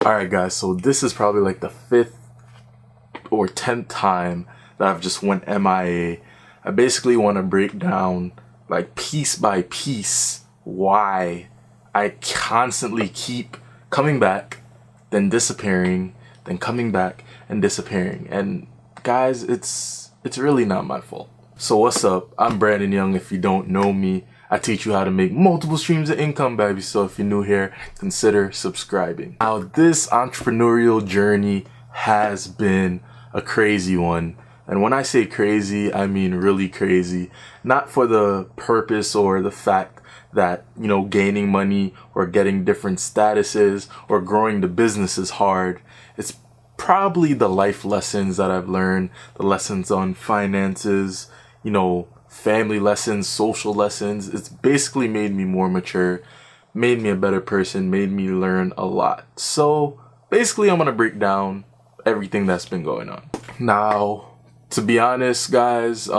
Alright guys, so this is probably like the 5th or 10th time that I've just went MIA. I basically want to break down like piece by piece why I constantly keep coming back, then disappearing, then coming back and disappearing. And guys, it's really not my fault. So what's up? I'm Brandon Young. If you don't know me, I teach you how to make multiple streams of income, baby. So if you're new here, consider subscribing. Now, this entrepreneurial journey has been a crazy one. And when I say crazy, I mean really crazy. Not for the purpose or the fact that, you know, gaining money or getting different statuses or growing the business is hard. It's probably the life lessons that I've learned, the lessons on finances, you know, family lessons, social lessons. It's basically made me more mature, made me a better person, made me learn a lot. So basically I'm going to break down everything that's been going on. Now, to be honest, guys,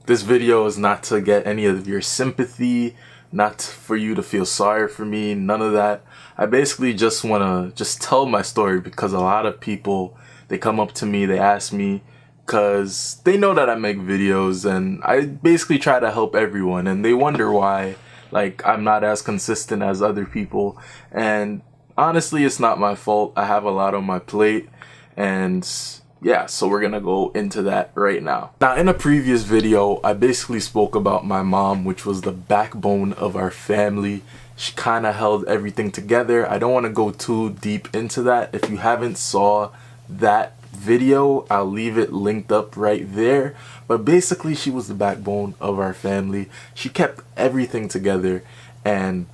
this video is not to get any of your sympathy, not for you to feel sorry for me, none of that. I basically just want to tell my story because a lot of people, they come up to me, they ask me, because they know that I make videos and I basically try to help everyone, and they wonder why like I'm not as consistent as other people. And honestly, it's not my fault. I have a lot on my plate, and yeah, so we're gonna go into that right now. Now, in a previous video, I basically spoke about my mom, which was the backbone of our family. She kind of held everything together. I don't want to go too deep into that. If you haven't saw that video, I'll leave it linked up right there. But basically, she was the backbone of our family. She kept everything together, and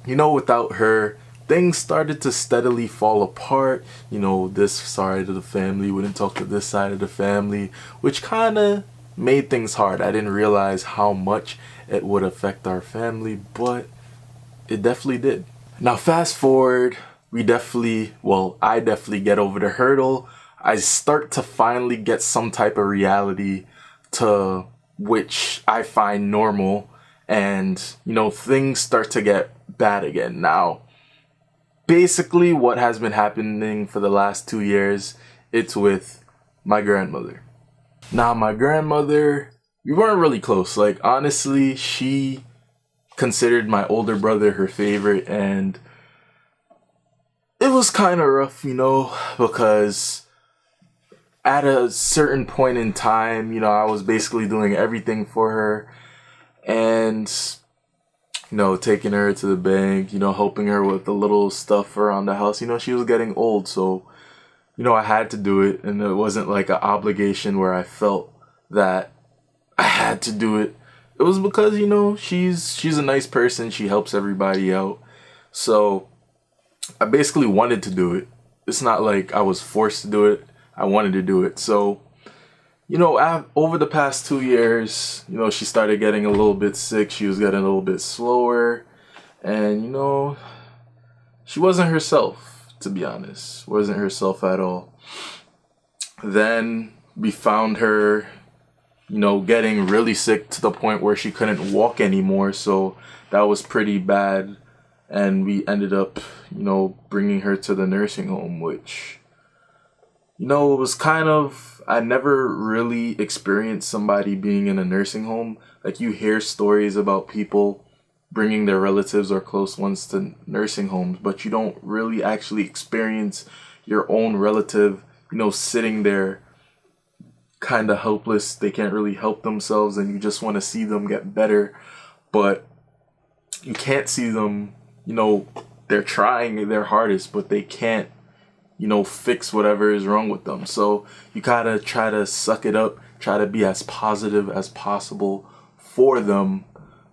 you know, without her, things started to steadily fall apart. You know, this side of the family wouldn't talk to this side of the family, which kind of made things hard. I didn't realize how much it would affect our family, but it definitely did. Now, fast forward, I definitely get over the hurdle. I start to finally get some type of reality to which I find normal, and you know, things start to get bad again. Now, basically what has been happening for the last 2 years, it's with my grandmother. Now, my grandmother, we weren't really close. Like, honestly, she considered my older brother her favorite, and it was kind of rough, you know, because at a certain point in time, you know, I was basically doing everything for her, and you know, taking her to the bank, you know, helping her with the little stuff around the house. You know, she was getting old, so, you know, I had to do it. And it wasn't like an obligation where I felt that I had to do it. It was because, you know, she's a nice person. She helps everybody out. So I basically wanted to do it. It's not like I was forced to do it. I wanted to do it. So, you know, over the past 2 years, you know, she started getting a little bit sick. She was getting a little bit slower. And, you know, she wasn't herself, to be honest. Wasn't herself at all. Then we found her, you know, getting really sick to the point where she couldn't walk anymore. So that was pretty bad. And we ended up, you know, bringing her to the nursing home, which, you know, it was kind of, I never really experienced somebody being in a nursing home. Like, you hear stories about people bringing their relatives or close ones to nursing homes, but you don't really actually experience your own relative, you know, sitting there kind of helpless. They can't really help themselves, and you just want to see them get better, but you can't see them, you know, they're trying their hardest, but they can't, you know, fix whatever is wrong with them. So you gotta try to suck it up, try to be as positive as possible for them.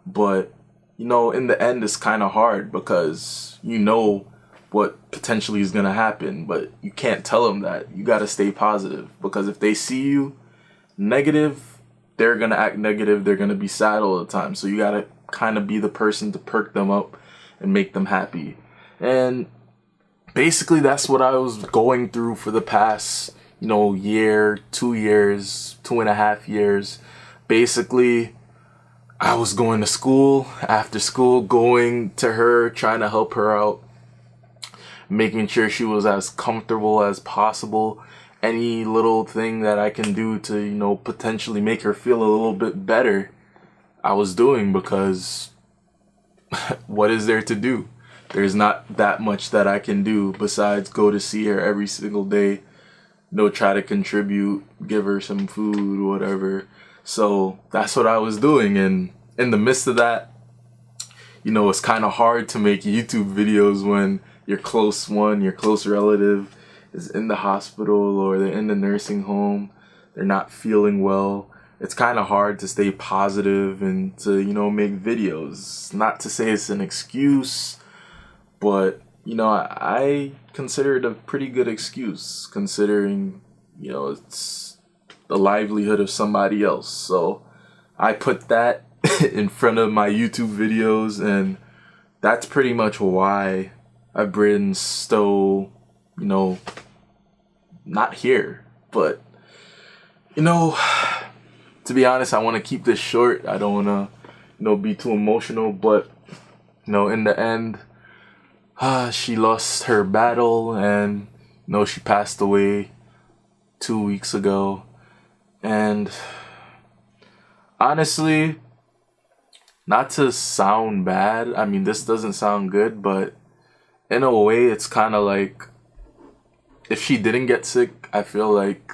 But, you know, in the end, it's kind of hard because you know what potentially is gonna happen, but you can't tell them that. You gotta stay positive, because if they see you negative, they're gonna act negative. They're gonna be sad all the time. So you gotta kind of be the person to perk them up and make them happy. And basically, that's what I was going through for the past, you know, year, 2 years, 2.5 years. Basically, I was going to school, after school, going to her, trying to help her out. making sure she was as comfortable as possible. Any little thing that I can do to, you know, potentially make her feel a little bit better, I was doing, because what is there to do? There's not that much that I can do besides go to see her every single day, you know, try to contribute, give her some food, whatever. So that's what I was doing. And in the midst of that, you know, it's kind of hard to make YouTube videos when your close relative is in the hospital, or they're in the nursing home, they're not feeling well. It's kind of hard to stay positive and to, you know, make videos. Not to say it's an excuse, but, you know, I consider it a pretty good excuse, considering, you know, it's the livelihood of somebody else. So I put that in front of my YouTube videos, and that's pretty much why I've been so, you know, not here. But, you know, to be honest, I want to keep this short. I don't want to, you know, be too emotional, but, you know, in the end, she lost her battle, and, you know, she passed away 2 weeks ago. And honestly, not to sound bad, I mean, this doesn't sound good, but in a way, it's kind of like, if she didn't get sick, I feel like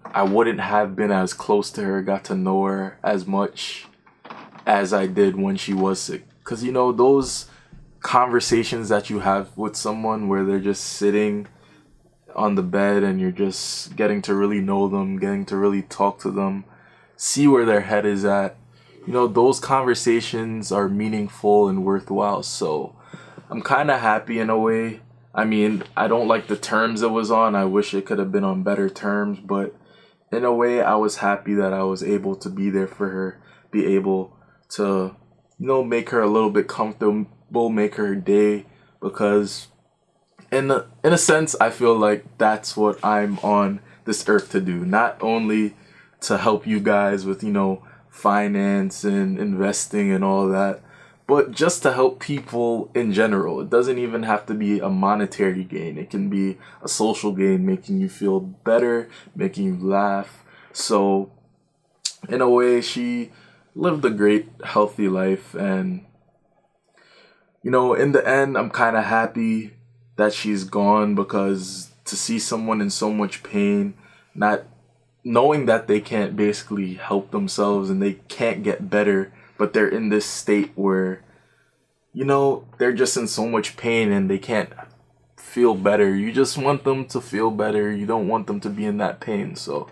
I wouldn't have been as close to her, got to know her as much as I did when she was sick. Because, you know, those conversations that you have with someone where they're just sitting on the bed and you're just getting to really know them, getting to really talk to them, see where their head is at, you know, those conversations are meaningful and worthwhile. So I'm kind of happy in a way. I mean, I don't like the terms it was on. I wish it could have been on better terms, but in a way, I was happy that I was able to be there for her, be able to, you know, make her a little bit comfortable, make her day, because in a sense, I feel like that's what I'm on this earth to do. Not only to help you guys with, you know, finance and investing and all that, but just to help people in general. It doesn't even have to be a monetary gain. It can be a social gain, making you feel better, making you laugh. So in a way, she lived a great, healthy life. And, you know, in the end, I'm kind of happy that she's gone, because to see someone in so much pain, not knowing that they can't basically help themselves and they can't get better, but they're in this state where, you know, they're just in so much pain and they can't feel better. You just want them to feel better. You don't want them to be in that pain. So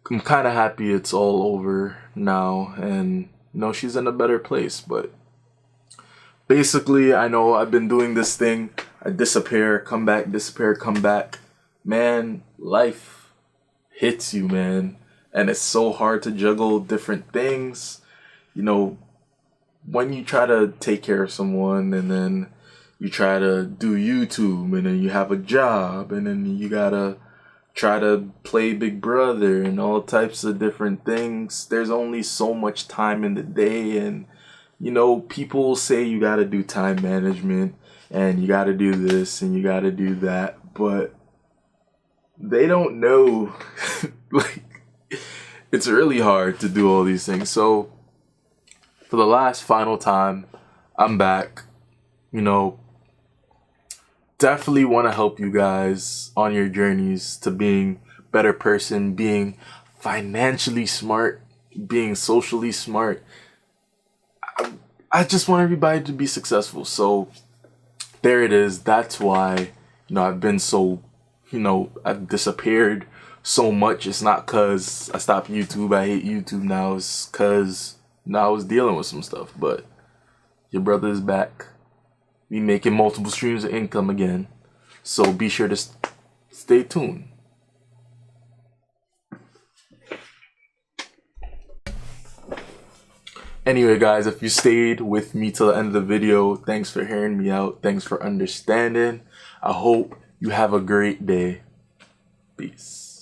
I'm kind of happy it's all over now, and, you know, she's in a better place. But basically, I know I've been doing this thing. I disappear, come back, disappear, come back. Man, life hits you, man. And it's so hard to juggle different things. You know, when you try to take care of someone, and then you try to do YouTube, and then you have a job, and then you gotta try to play Big Brother and all types of different things. There's only so much time in the day, and, you know, people say you gotta do time management, and you gotta do this, and you gotta do that, but they don't know, like, it's really hard to do all these things. So for the last final time, I'm back. You know, definitely want to help you guys on your journeys to being a better person, being financially smart, being socially smart. I just want everybody to be successful. So there it is. That's why, you know, I've been so, you know, I've disappeared so much. It's not because I stopped YouTube. I hate YouTube now. It's because now I was dealing with some stuff. But your brother is back. We making multiple streams of income again. So be sure to stay tuned. Anyway, guys, if you stayed with me till the end of the video, thanks for hearing me out. Thanks for understanding. I hope you have a great day. Peace.